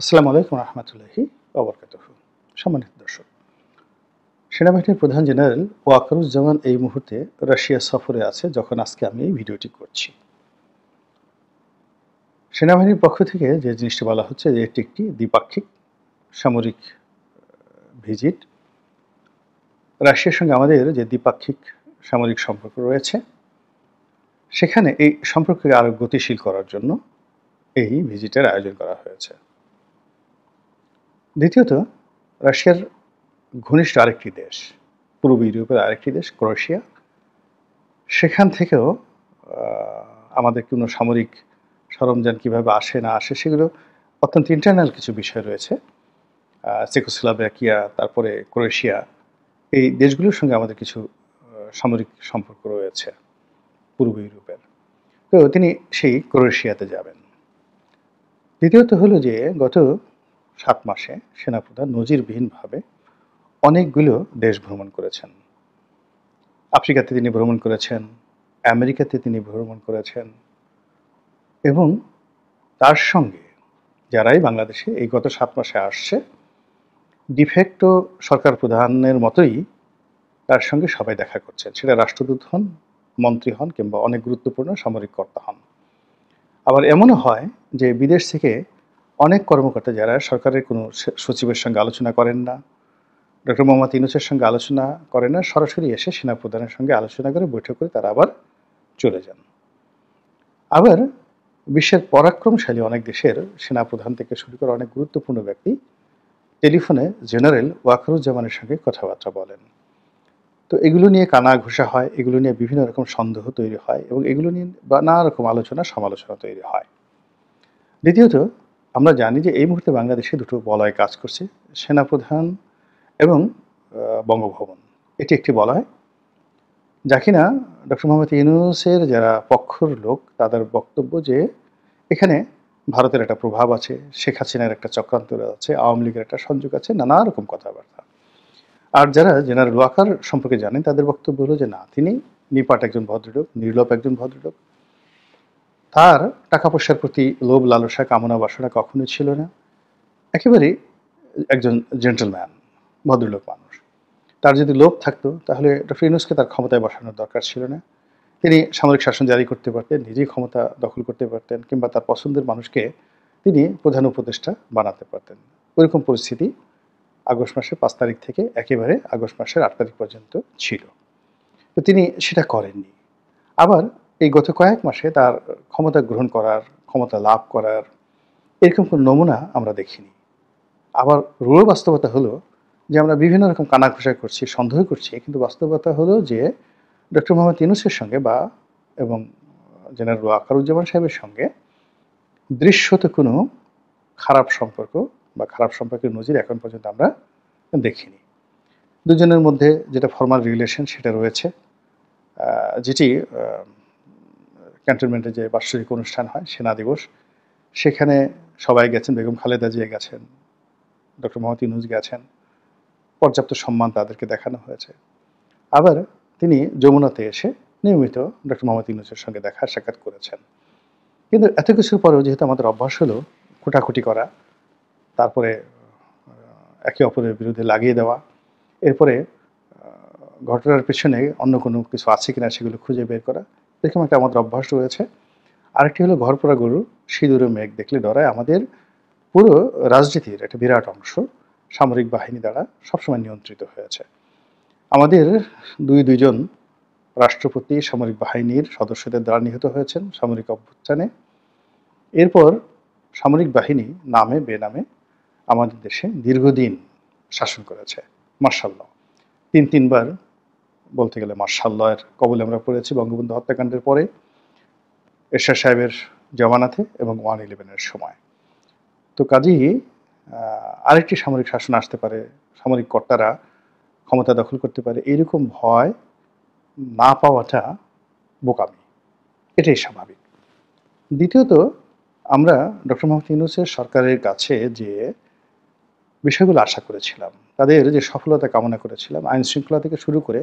আসসালামু আলাইকুম রহমতুল্লাহি ওবরকাতুহু। সম্মানিত দর্শক, সেনাবাহিনীর প্রধান জেনারেল ওয়াকারুজ্জামান এই মুহূর্তে রাশিয়া সফরে আছে যখন আজকে আমি এই ভিডিওটি করছি। সেনাবাহিনীর পক্ষ থেকে যে জিনিসটি বলা হচ্ছে যে এটি একটি দ্বিপাক্ষিক সামরিক ভিজিট। রাশিয়ার সঙ্গে আমাদের যে দ্বিপাক্ষিক সামরিক সম্পর্ক রয়েছে সেখানে এই সম্পর্ককে আরও গতিশীল করার জন্য এই ভিজিটের আয়োজন করা হয়েছে। দ্বিতীয়ত, রাশিয়ার ঘনিষ্ঠ আরেকটি দেশ, পূর্ব ইউরোপের আরেকটি দেশ ক্রোয়েশিয়া, সেখান থেকেও আমাদের কোনো সামরিক সরঞ্জাম কীভাবে আসে না আসে সেগুলো অত্যন্ত ইন্টারনাল কিছু বিষয় রয়েছে। চেকোস্লোভাকিয়া, তারপরে ক্রোয়েশিয়া, এই দেশগুলোর সঙ্গে আমাদের কিছু সামরিক সম্পর্ক রয়েছে পূর্ব ইউরোপের। তো তিনি সেই ক্রোয়েশিয়াতে যাবেন। দ্বিতীয়ত হলো যে গত 7 মাসে সেনাপ্রধান নজিরবিহীনভাবে অনেকগুলো দেশ ভ্রমণ করেছেন। আফ্রিকাতে তিনি ভ্রমণ করেছেন, আমেরিকাতে তিনি ভ্রমণ করেছেন এবং তার সঙ্গে যারাই বাংলাদেশে এই গত 7 মাসে আসছে ডিফেক্টো সরকার প্রধানের মতোই তার সঙ্গে সবাই দেখা করছেন, সেটা রাষ্ট্রদূত হন, মন্ত্রী হন কিংবা অনেক গুরুত্বপূর্ণ সামরিক কর্তা হন। আবার এমনও হয় যে বিদেশ থেকে অনেক কর্মকর্তা যারা সরকারের কোনো সচিবের সঙ্গে আলোচনা করেন না, ডক্টর মোহাম্মদ ইউনূসের সঙ্গে আলোচনা করেন না, সরাসরি এসে সেনাপ্রধানের সঙ্গে আলোচনা করে বৈঠক করে তারা আবার চলে যান। আবার বিশ্বের পরাক্রমশালী অনেক দেশের সেনাপ্রধান থেকে শুরু করে অনেক গুরুত্বপূর্ণ ব্যক্তি টেলিফোনে জেনারেল ওয়াকারুজ্জামানের সঙ্গে কথাবার্তা বলেন। তো এগুলো নিয়ে কানা ঘুষা হয়, এগুলো নিয়ে বিভিন্ন রকম সন্দেহ তৈরি হয় এবং এগুলো নিয়ে নানা রকম আলোচনা সমালোচনা তৈরি হয়। দ্বিতীয়ত, আমরা জানি যে এই মুহূর্তে বাংলাদেশে দুটো বলয় কাজ করছে, সেনাপ্রধান এবং বঙ্গভবন। এটি একটি বলয় যা কিনা ডক্টর মোহাম্মদ ইউনূসের যারা পক্ষর লোক তাদের বক্তব্য যে এখানে ভারতের একটা প্রভাব আছে, শেখ হাসিনার একটা চক্রান্ত আছে, আওয়ামী লীগের একটা সংযোগ আছে, নানা রকম কথাবার্তা। আর যারা জেনারেল ওয়াকার সম্পর্কে জানেন তাদের বক্তব্য হলো যে না, তিনি নিপাট একজন ভদ্রলোক, নির্লোভ একজন ভদ্রলোক, তার টাকা পয়সার প্রতি লোভ লালসা কামনা বাসনা কখনোই ছিল না, একেবারেই একজন জেন্টলম্যান, ভদ্রলোক মানুষ। তার যদি লোভ থাকতো তাহলে ডক্টর ইউনূসকে তার ক্ষমতায় বসানোর দরকার ছিল না। তিনি সামরিক শাসন জারি করতে পারতেন, নিজেই ক্ষমতা দখল করতে পারতেন কিংবা তার পছন্দের মানুষকে তিনি প্রধান উপদেষ্টা বানাতে পারতেন। ওইরকম পরিস্থিতি আগস্ট মাসের 5 তারিখ থেকে একেবারে আগস্ট মাসের 8 তারিখ পর্যন্ত ছিল। তো তিনি সেটা করেননি। আবার এই গত কয়েক মাসে তার ক্ষমতা গ্রহণ করার, ক্ষমতা লাভ করার এরকম কোনো নমুনা আমরা দেখিনি। আবার রূঢ় বাস্তবতা হলো যে আমরা বিভিন্ন রকম কানাঘুষা করছি, সন্দেহ করছি, কিন্তু বাস্তবতা হলো যে ডক্টর মোহাম্মদ ইউনূসের সঙ্গে এবং জেনারেল ওয়াকারুজ্জামান সাহেবের সঙ্গে দৃশ্যত কোনো খারাপ সম্পর্ক বা খারাপ সম্পর্কের নজির এখন পর্যন্ত আমরা দেখিনি। দুজনের মধ্যে যেটা ফর্মাল রিলেশন সেটা রয়েছে, যেটি ক্যান্টনমেন্টে যে বার্ষিক অনুষ্ঠান হয় সেনা দিবস, সেখানে সবাই গেছেন, বেগম খালেদা জিয়া গেছেন, ডক্টর মোহাম্মদ ইউনূস গেছেন, পর্যাপ্ত সম্মান তাদেরকে দেখানো হয়েছে। আবার তিনি যমুনাতে এসে নিয়মিত ডক্টর মোহাম্মদ ইউনূসের সঙ্গে দেখা সাক্ষাৎ করেছেন। কিন্তু এত কিছুর পরেও যেহেতু আমাদের অভ্যাস হলো কুটাকুটি করা, তারপরে একে অপরের বিরুদ্ধে লাগিয়ে দেওয়া, এরপরে ঘটনার পেছনে অন্য কোনো কিছু আছে কিনা সেগুলো খুঁজে বের করা, এরকম একটা আমাদের অভ্যাস রয়েছে। আরেকটি হলো ঘরপোড়া গরু সিঁদুরে মেঘ দেখলে ডরায়। আমাদের পুরো রাজনীতির একটা বিরাট অংশ সামরিক বাহিনী দ্বারা সবসময় নিয়ন্ত্রিত হয়েছে। আমাদের দুইজন রাষ্ট্রপতি সামরিক বাহিনীর সদস্যদের দ্বারা নিহত হয়েছেন সামরিক অভ্যুত্থানে। এরপর সামরিক বাহিনী নামে বেনামে আমাদের দেশে দীর্ঘদিন শাসন করেছে। মার্শাল ল 3বার বলতে গেলে মার্শাল ল এর কবলে আমরা পড়েছি বঙ্গবন্ধু হত্যাকাণ্ডের পরে, এরশাদ সাহেবের জমানাতে এবং 1/11-এর সময়। তো কাজেই আরেকটি সামরিক শাসন আসতে পারে, সামরিক কর্তারা ক্ষমতা দখল করতে পারে, এইরকম ভয় না পাওয়াটা বোকামি, এটাই স্বাভাবিক। দ্বিতীয়ত, আমরা ডক্টর মোহাম্মদ ইউনূসের সরকারের কাছে যে বিষয়গুলো আশা করেছিলাম, তাদের যে সফলতা কামনা করেছিলাম, আইন শৃঙ্খলা থেকে শুরু করে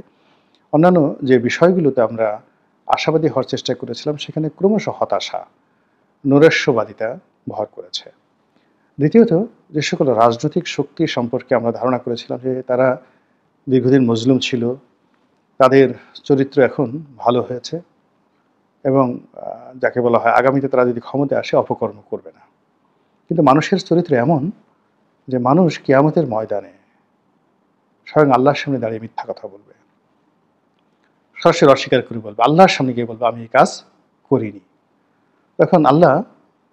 অন্যান্য যে বিষয়গুলোতে আমরা আশাবাদী হওয়ার চেষ্টা করেছিলাম, সেখানে ক্রমশ হতাশা, নৈরাশ্যবাদিতা ভর করেছে। দ্বিতীয়ত, যে সকল রাজনৈতিক শক্তি সম্পর্কে আমরা ধারণা করেছিলাম যে তারা দীর্ঘদিন মজলুম ছিল, তাদের চরিত্র এখন ভালো হয়েছে এবং যাকে বলা হয় আগামীতে তারা যদি ক্ষমতায় আসে অপকর্ম করবে না। কিন্তু মানুষের চরিত্র এমন যে মানুষ কিয়ামতের ময়দানে স্বয়ং আল্লাহর সামনে দাঁড়িয়ে মিথ্যা কথা বলবে, সরাসরি অস্বীকার করে বলবে, আল্লাহর সামনে গিয়ে বলবে আমি এই কাজ করিনি। তখন আল্লাহ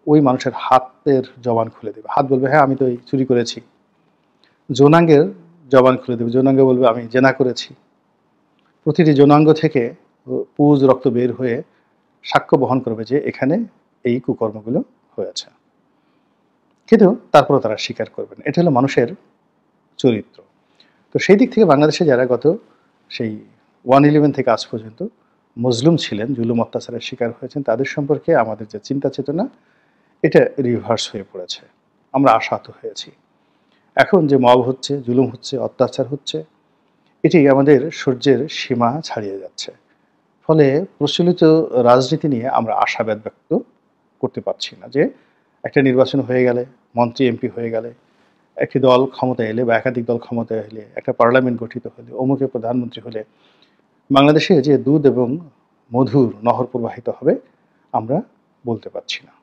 ওই মানুষের হাতের জবান খুলে দেবে, হাত বলবে হ্যাঁ আমি তো এই চুরি করেছি, যৌনাঙ্গের জবান খুলে দেবে, যৌনাঙ্গ বলবে আমি জেনা করেছি। প্রতিটি যৌনাঙ্গ থেকে পুজ রক্ত বের হয়ে সাক্ষ্য বহন করবে যে এখানে এই কুকর্মগুলো হয়েছে, কিন্তু তারপরও তারা স্বীকার করবেন। এটা হলো মানুষের চরিত্র। তো সেই দিক থেকে বাংলাদেশে যারা গত সেই 1/11 থেকে আজ পর্যন্ত মজলুম ছিলেন, জুলুম অত্যাচারের শিকার হয়েছেন, তাদের সম্পর্কে আমাদের যে চিন্তা চেতনা এটা রিভার্স হয়ে পড়েছে। আমরা আশাহত হয়েছি। এখন যে মব হচ্ছে, জুলুম হচ্ছে, অত্যাচার হচ্ছে, এটি আমাদের সহ্যের সীমা ছাড়িয়ে যাচ্ছে। ফলে প্রচলিত রাজনীতি নিয়ে আমরা আশাবাদ ব্যক্ত করতে পারছি না যে একটা নির্বাচন হয়ে গেলে, মন্ত্রী এমপি হয়ে গেলে, একটি দল ক্ষমতায় এলে বা একাধিক দল ক্ষমতায় এলে, একটা পার্লামেন্ট গঠিত হলে, অমুকে প্রধানমন্ত্রী হলে বাংলাদেশে যে দুধ এবং মধুর নহর প্রবাহিত হবে আমরা বলতে পারছি না।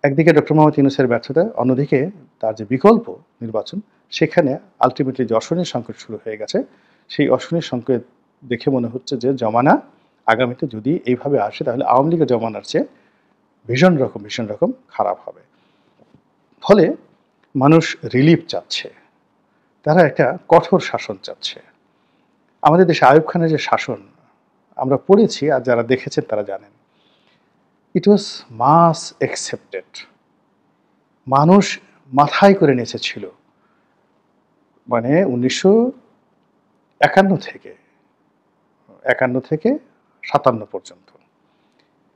একদিকে ডক্টর মোহাম্মদ ইউনূসের ব্যর্থতা, অন্যদিকে তার যে বিকল্প নির্বাচন, সেখানে আলটিমেটলি যে অশনির সংকট শুরু হয়ে গেছে, সেই অশনির সংকেত দেখে মনে হচ্ছে যে জমানা আগামীতে যদি এইভাবে আসে তাহলে আওয়ামী লীগের জমানার চেয়ে ভীষণ রকম খারাপ হবে। ফলে মানুষ রিলিফ চাচ্ছে, তারা একটা কঠোর শাসন চাচ্ছে। আমাদের দেশে আইয়ুব খানের যে শাসন আমরা পড়েছি আর যারা দেখেছেন তারা জানেন, ইট ওয়াজ মাস অ্যাকসেপ্টেড। মানুষ মাথায় করে নেচেছিল। মানে 1951 থেকে 57 পর্যন্ত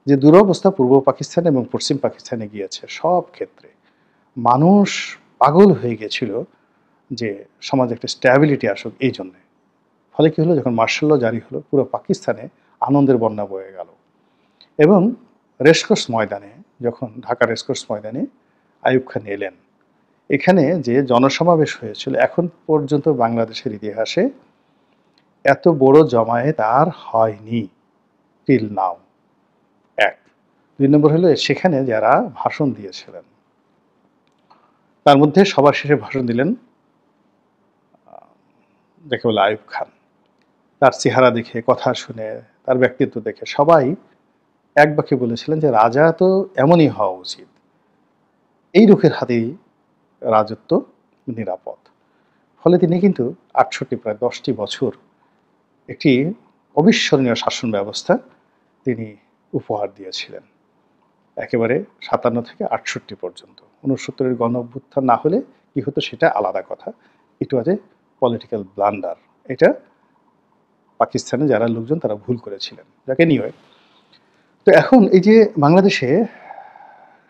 যে দুরবস্থা পূর্ব পাকিস্তান এবং পশ্চিম পাকিস্তানে গিয়েছে, সব ক্ষেত্রে মানুষ পাগল হয়ে গেছিল যে সমাজে একটা স্ট্যাবিলিটি আসুক এই জন্যে। ফলে কী হলো, যখন মার্শাল ল জারি হলো পুরো পাকিস্তানে আনন্দের বন্যা বয়ে গেল। এবং রেসকোর্স ময়দানে, যখন ঢাকা রেসকোর্স ময়দানে আইয়ুব খান এলেন, এখানে যে জনসমাবেশ হয়েছিল এখন পর্যন্ত বাংলাদেশের ইতিহাসে এত বড় জমায়েত আর হয়নি টিল নাও। এক। 2 নম্বর হলো সেখানে যারা ভাষণ দিয়েছিলেন তার মধ্যে সবার শেষে ভাষণ দিলেন যাকে বলে আইয়ুব খান। তার চেহারা দেখে, কথা শুনে, তার ব্যক্তিত্ব দেখে সবাই এক বাক্যে বলেছিলেন যে রাজা তো এমনই হওয়া উচিত, এই রুখের হাতেই রাজত্ব নিরাপদ। ফলে তিনি কিন্তু 68 প্রায় 10টি বছর একটি অবিস্মরণীয় শাসন ব্যবস্থা তিনি উপহার দিয়েছিলেন, একেবারে 57 থেকে 68 পর্যন্ত। 69-এর গণ অভ্যুত্থান না হলে কি হতো সেটা আলাদা কথা। ইট ওয়াজ এ পলিটিক্যাল ব্লান্ডার। এটা পাকিস্তানে যারা লোকজন তারা ভুল করেছিলেন, যাকে নিয়ে। তো এখন এই যে বাংলাদেশে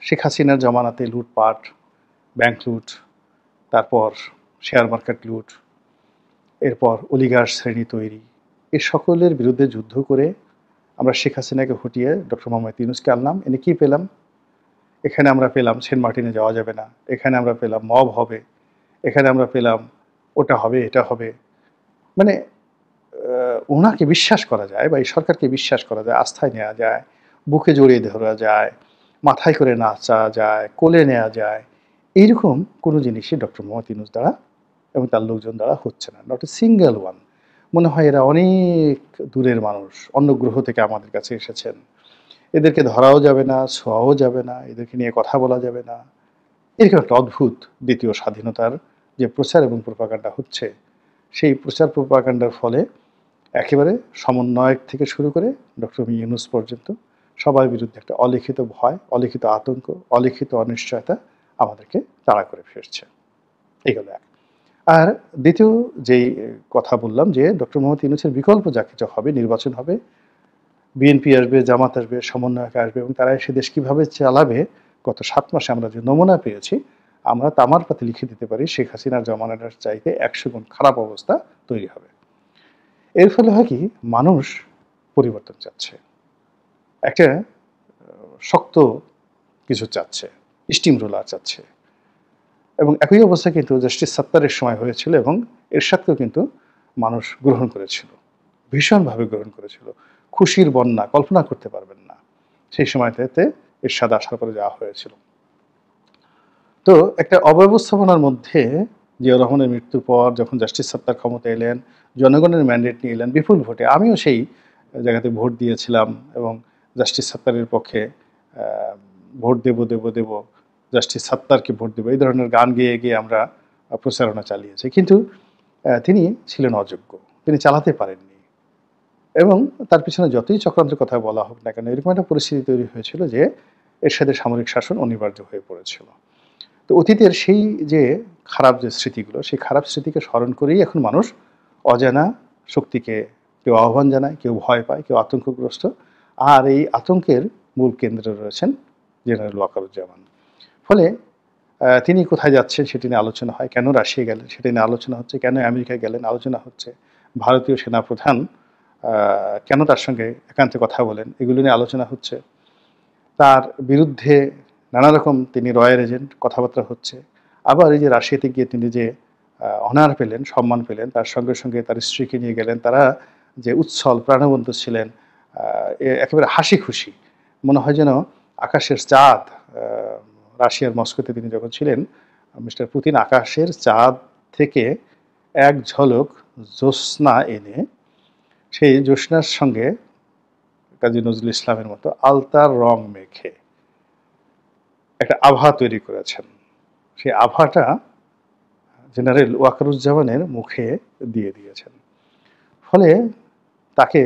শেখ হাসিনার জমানাতে লুটপাট, ব্যাংক লুট, তারপর শেয়ার মার্কেট লুট, এরপর অলিগার শ্রেণী তৈরি, এ সকলের বিরুদ্ধে যুদ্ধ করে আমরা শেখ হাসিনাকে হটিয়ে ডক্টর মোহাম্মদ ইউনূসকে আনলাম। এনে কী পেলাম? এখানে আমরা পেলাম সেন্ট মার্টিনে যাওয়া যাবে না, এখানে আমরা পেলাম মব হবে, এখানে আমরা পেলাম ওটা হবে এটা হবে। মানে ওনাকে বিশ্বাস করা যায় বা এই সরকারকে বিশ্বাস করা যায়, আস্থায় নেওয়া যায়, বুকে জড়িয়ে ধরা যায়, মাথায় করে নাচা যায়, কোলে নেওয়া যায়, এইরকম কোনো জিনিসই ডক্টর মোহাম্মদ ইউনূস দ্বারা এবং তার লোকজন দ্বারা হচ্ছে না। Not a single one. মনে হয় এরা অনেক দূরের মানুষ, অন্য গ্রহ থেকে আমাদের কাছে এসেছেন, এদেরকে ধরাও যাবে না, ছোঁয়াও যাবে না, এদেরকে নিয়ে কথা বলা যাবে না। এরকম একটা অদ্ভুত দ্বিতীয় স্বাধীনতার যে প্রচার এবং প্রোপাগান্ডা হচ্ছে, সেই প্রচার প্রোপাগান্ডার ফলে একেবারে সমন্বয়ক থেকে শুরু করে ডক্টর ইউনূস পর্যন্ত সবার বিরুদ্ধে একটা অলিখিত ভয়, অলিখিত আতঙ্ক, অলিখিত অনিশ্চয়তা আমাদেরকে তাড়া করে ফিরছে। এই হলো এক। আর দ্বিতীয় যেই কথা বললাম যে ডক্টর মোহাম্মদ ইউনূসের বিকল্প যা কিছু হবে, নির্বাচন হবে, বিএনপি আসবে, জামাত আসবে, সমন্বয়ক আসবে এবং তারা এসে দেশ কীভাবে চালাবে, গত 7 মাসে আমরা যে নমুনা পেয়েছি, আমরা তামার পাতে লিখে দিতে পারি শেখ হাসিনার জমানাটার চাইতে 100 গুণ খারাপ অবস্থা তৈরি হবে। এর ফলে হয় কি, মানুষ পরিবর্তন চাচ্ছে, একটা শক্ত কিছু চাচ্ছে, স্টিম রোলার চাচ্ছে, এবং একই অবস্থা কিন্তু জাস্টিস সাত্তারের সময় হয়েছিল এবং এরশাদকেও কিন্তু মানুষ গ্রহণ করেছিল, ভীষণভাবে গ্রহণ করেছিল। খুশির বন্যা কল্পনা করতে পারবেন না সেই সময়টাতে এরশাদ আসার পরে যা হয়েছিল। তো একটা অব্যবস্থাপনার মধ্যে জিয়াউর রহমানের মৃত্যুর পর যখন জাস্টিস সাত্তার ক্ষমতা এলেন, জনগণের ম্যান্ডেট নিয়ে এলেন বিপুল ভোটে, আমিও সেই জায়গাতে ভোট দিয়েছিলাম এবং জাস্টিস সাত্তারের পক্ষে ভোট দেব দেব দেব, জাস্টিস সাত্তারকে ভোট দেব, এই ধরনের গান গেয়ে গিয়ে আমরা প্রচারণা চালিয়েছি। কিন্তু তিনি ছিলেন অযোগ্য, তিনি চালাতে পারেননি এবং তার পিছনে যতই চক্রান্তের কথা বলা হোক না কেন, এরকম একটা পরিস্থিতি তৈরি হয়েছিল যে এরশাদের সামরিক শাসন অনিবার্য হয়ে পড়েছিল। তো অতীতের সেই যে খারাপ যে স্মৃতিগুলো, সেই খারাপ স্মৃতিকে স্মরণ করেই এখন মানুষ অজানা শক্তিকে কেউ আহ্বান জানায়, কেউ ভয় পায়, কেউ আতঙ্কগ্রস্ত। আর এই আতঙ্কের মূল কেন্দ্রে রয়েছেন জেনারেল ওয়াকারুজ্জামান। ফলে তিনি কোথায় যাচ্ছেন সেটি নিয়ে আলোচনা হয়, কেন রাশিয়া গেলেন সেটি নিয়ে আলোচনা হচ্ছে, কেন আমেরিকা গেলেন আলোচনা হচ্ছে, ভারতীয় সেনাপ্রধান কেন তার সঙ্গে একান্তে কথা বলেন এগুলো নিয়ে আলোচনা হচ্ছে, তার বিরুদ্ধে নানা রকম তিনি রয়্যাল এজেন্ট কথাবার্তা হচ্ছে। আবার এই যে রাশিয়াতে গিয়ে তিনি যে অনার পেলেন, সম্মান পেলেন, তার সঙ্গে সঙ্গে তার স্ত্রীকে নিয়ে গেলেন, তারা যে উচ্ছল প্রাণবন্ত ছিলেন, একেবারে হাসি খুশি, মনে হয় যেন আকাশের চাঁদ। রাশিয়ার মস্কোতে তিনি যখন ছিলেন, মিস্টার পুতিন আকাশের চাঁদ থেকে এক ঝলক জ্যোৎস্না এনে সেই জ্যোৎস্নার সঙ্গে কাজী নজরুল ইসলামের মতো আলতার রং মেখে একটা আভা তৈরি করেছেন। সেই আভাটা জেনারেল ওয়াকারুজ্জামানের মুখে দিয়ে দিয়েছেন। ফলে তাকে